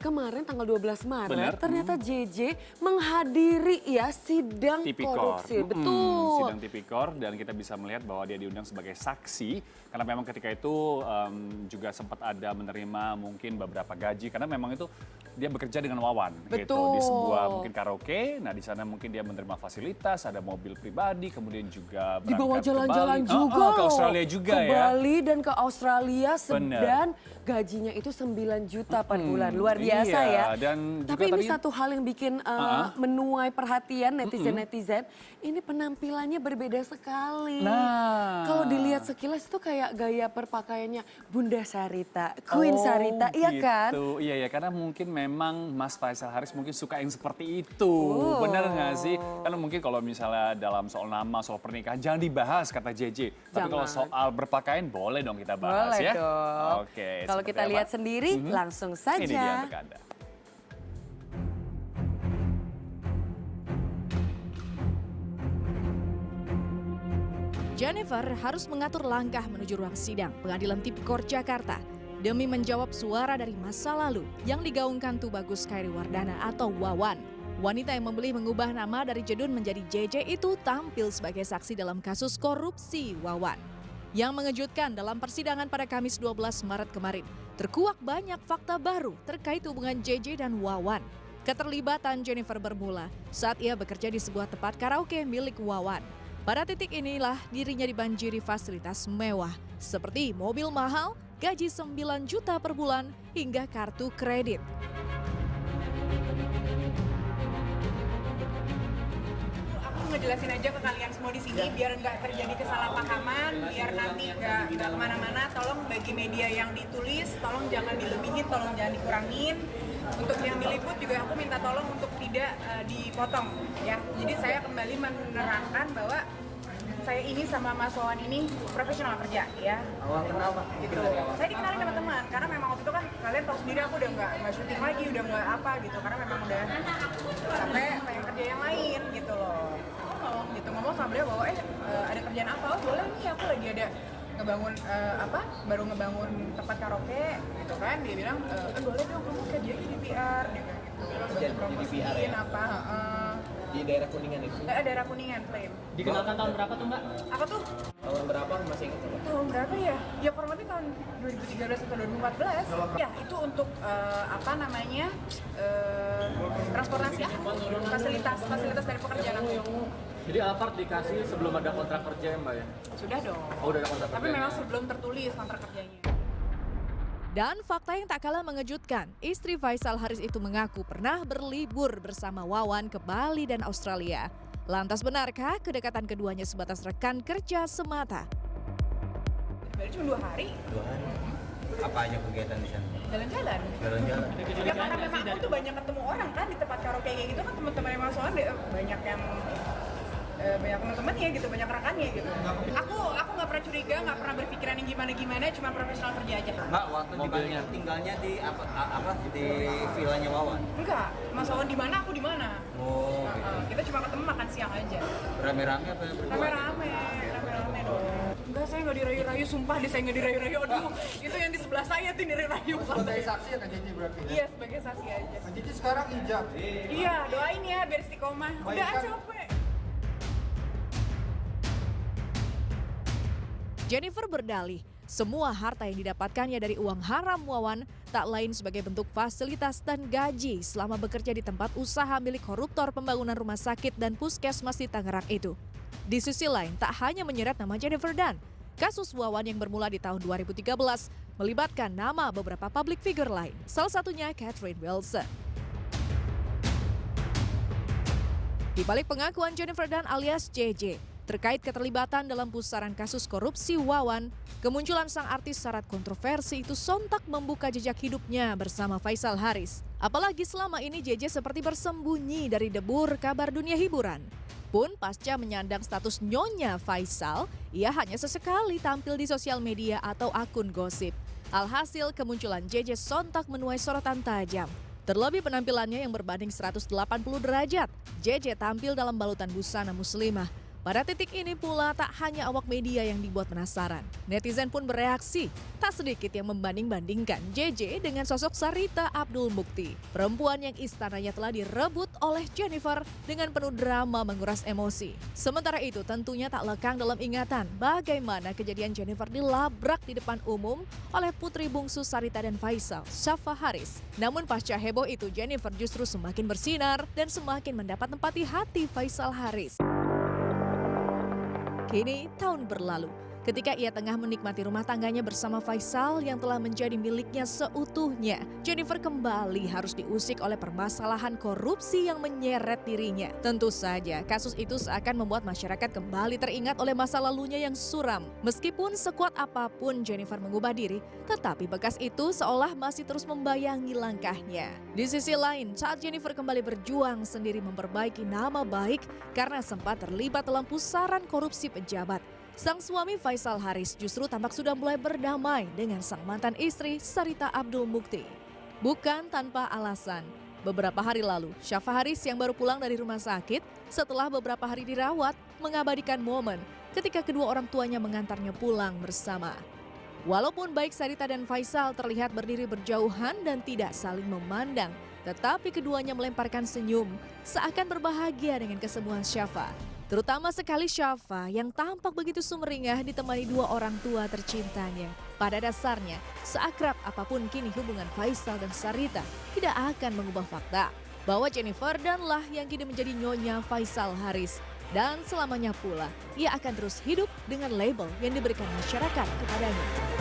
kemarin tanggal 12 Maret Bener. ternyata JJ menghadiri ya sidang Tipikor. korupsi. Betul. Sidang Tipikor dan kita bisa melihat bahwa dia diundang sebagai saksi karena memang ketika itu juga sempat ada menerima mungkin beberapa gaji karena memang itu dia bekerja dengan Wawan gitu di sebuah mungkin karaoke. Nah di sana mungkin dia menerima fasilitas, ada mobil pribadi, kemudian juga Dibawa berangkat jalan-jalan ke Bali. juga Ke Australia juga ke ya. Bali dan ke Australia Bener. dan gajinya itu 9 juta per bulan. Luar biasa iya, ya. dan juga Tapi ini tadi- satu hal yang bikin menuai perhatian netizen-netizen. Ini penampilannya berbeda sekali. Nah. Kalau dilihat sekilas itu kayak gaya berpakaiannya Bunda Sarita, Queen Sarita, iya kan? Iya ya, karena mungkin memang Mas Faisal Haris mungkin suka yang seperti itu. Bener nggak sih? Karena mungkin kalau misalnya dalam soal nama, soal pernikahan jangan dibahas kata JJ. Tapi kalau Jangan. soal berpakaian boleh dong kita bahas Boleh ya. dong. Oke. Kalau seperti kita apa? lihat sendiri, langsung saja. Ini dia untuk Anda. Jennifer harus mengatur langkah menuju ruang sidang Pengadilan Tipikor Jakarta demi menjawab suara dari masa lalu yang digaungkan Tubagus Khairi Wardana atau Wawan. Wanita yang memilih mengubah nama dari Jedun menjadi JJ itu tampil sebagai saksi dalam kasus korupsi Wawan. Yang mengejutkan dalam persidangan pada Kamis 12 Maret kemarin, terkuak banyak fakta baru terkait hubungan JJ dan Wawan. Keterlibatan Jennifer bermula saat ia bekerja di sebuah tempat karaoke milik Wawan. Pada titik inilah dirinya dibanjiri fasilitas mewah seperti mobil mahal, gaji 9 juta per bulan, hingga kartu kredit. Aku ngejelasin aja ke kalian semua di sini biar nggak terjadi kesalahpahaman, biar nanti nggak kemana-mana. Tolong bagi media yang ditulis, tolong jangan dilebihin, tolong jangan dikurangin. Untuk yang diliput juga aku minta tolong untuk tidak dipotong ya. Jadi saya kembali menerangkan bahwa saya ini sama Mas Wawan ini profesional kerja ya. Awal kenal Pak? Gitu. Saya dikenalin sama teman karena memang waktu itu kan kalian tahu sendiri aku udah nggak syuting lagi, udah nggak apa gitu karena memang udah sampai pengen kerja yang lain gitu loh. Gitu ngomong sama beliau bahwa ada kerjaan apa? Oh boleh nih aku lagi ada ngebangun baru ngebangun tempat karaoke gitu kan. Dia bilang boleh dong kamu kerja di PR dia bilang gitu. Kerja di PR ya? Apa? Di daerah Kuningan itu? Daerah Kuningan Flame. Dikenalkan tahun berapa tuh Mbak? Apa tuh? Tahun berapa masih ingat Mbak? Tahun berapa ya? Ya kurang lebih tahun 2013 atau 2014. Ya itu untuk transportasi fasilitas dari pekerjaan aku. Jadi Alphard dikasih sebelum ada kontrak kerja ya Mbak ya? Sudah dong. Oh udah ada kontrak kerja? Tapi memang sebelum tertulis kontrak kerjanya. Dan fakta yang tak kalah mengejutkan, istri Faisal Haris itu mengaku pernah berlibur bersama Wawan ke Bali dan Australia. Lantas benarkah kedekatan keduanya sebatas rekan kerja semata? Baru cuma 2 hari. 2 hari. Apa aja kegiatan di sana? Jalan-jalan. Jalan-jalan? Ya karena memang aku tuh banyak ketemu orang kan di tempat karaoke kayak gitu kan teman-teman yang Mas Wawan banyak yang banyak teman-temannya gitu, banyak rekannya gitu. Aku nggak pernah curiga, nggak pernah berpikiran yang gimana-gimana, cuma profesional kerja aja. Mbak, waktu mobilnya tinggalnya di di villanya Wawan? Enggak, Mas Wawan di mana, aku di mana. Oh, Kita cuma ketemu makan siang aja. rame-rame apa ya berdua? Rame-rame dong. Enggak, saya nggak dirayu-rayu, sumpah deh saya nggak dirayu-rayu. Aduh, itu yang di sebelah saya tuh dirayu. Sebagai saksi ya Kak Cici berarti? Iya, sebagai saksi aja. Kak Cici sekarang hijab. Iya, doain ya biar istiqomah. Udah Baik, Kak. capek. Jennifer berdalih, semua harta yang didapatkannya dari uang haram Wawan tak lain sebagai bentuk fasilitas dan gaji selama bekerja di tempat usaha milik koruptor pembangunan rumah sakit dan puskesmas di Tangerang itu. Di sisi lain, tak hanya menyeret nama Jennifer Dunn, kasus Wawan yang bermula di tahun 2013 melibatkan nama beberapa public figure lain, salah satunya Catherine Wilson. Di balik pengakuan Jennifer Dunn alias JJ, terkait keterlibatan dalam pusaran kasus korupsi Wawan, kemunculan sang artis syarat kontroversi itu sontak membuka jejak hidupnya bersama Faisal Haris. Apalagi selama ini JJ seperti bersembunyi dari debur kabar dunia hiburan. Pun pasca menyandang status nyonya Faisal, ia hanya sesekali tampil di sosial media atau akun gosip. Alhasil kemunculan JJ sontak menuai sorotan tajam. Terlebih penampilannya yang berbanding 180 derajat, JJ tampil dalam balutan busana muslimah. Pada titik ini pula tak hanya awak media yang dibuat penasaran. Netizen pun bereaksi. Tak sedikit yang membanding-bandingkan JJ dengan sosok Sarita Abdul Mukti. Perempuan yang istananya telah direbut oleh Jennifer dengan penuh drama menguras emosi. Sementara itu tentunya tak lekang dalam ingatan bagaimana kejadian Jennifer dilabrak di depan umum oleh putri bungsu Sarita dan Faisal, Shafa Haris. Namun pasca heboh itu Jennifer justru semakin bersinar dan semakin mendapat tempat di hati Faisal Haris. Kini tahun berlalu, ketika ia tengah menikmati rumah tangganya bersama Faisal yang telah menjadi miliknya seutuhnya, Jennifer kembali harus diusik oleh permasalahan korupsi yang menyeret dirinya. Tentu saja, kasus itu seakan membuat masyarakat kembali teringat oleh masa lalunya yang suram. Meskipun sekuat apapun Jennifer mengubah diri, tetapi bekas itu seolah masih terus membayangi langkahnya. Di sisi lain, saat Jennifer kembali berjuang sendiri memperbaiki nama baik karena sempat terlibat dalam pusaran korupsi pejabat, sang suami Faisal Haris justru tampak sudah mulai berdamai dengan sang mantan istri Sarita Abdul Mukti. Bukan tanpa alasan, beberapa hari lalu Shafa Haris yang baru pulang dari rumah sakit setelah beberapa hari dirawat mengabadikan momen ketika kedua orang tuanya mengantarnya pulang bersama. Walaupun baik Sarita dan Faisal terlihat berdiri berjauhan dan tidak saling memandang, tetapi keduanya melemparkan senyum seakan berbahagia dengan kesembuhan Shafa. Terutama sekali Shafa yang tampak begitu sumringah ditemani dua orang tua tercintanya. Pada dasarnya, seakrab apapun kini hubungan Faisal dan Sarita tidak akan mengubah fakta bahwa Jennifer danlah yang kini menjadi nyonya Faisal Haris. Dan selamanya pula, ia akan terus hidup dengan label yang diberikan masyarakat kepadanya.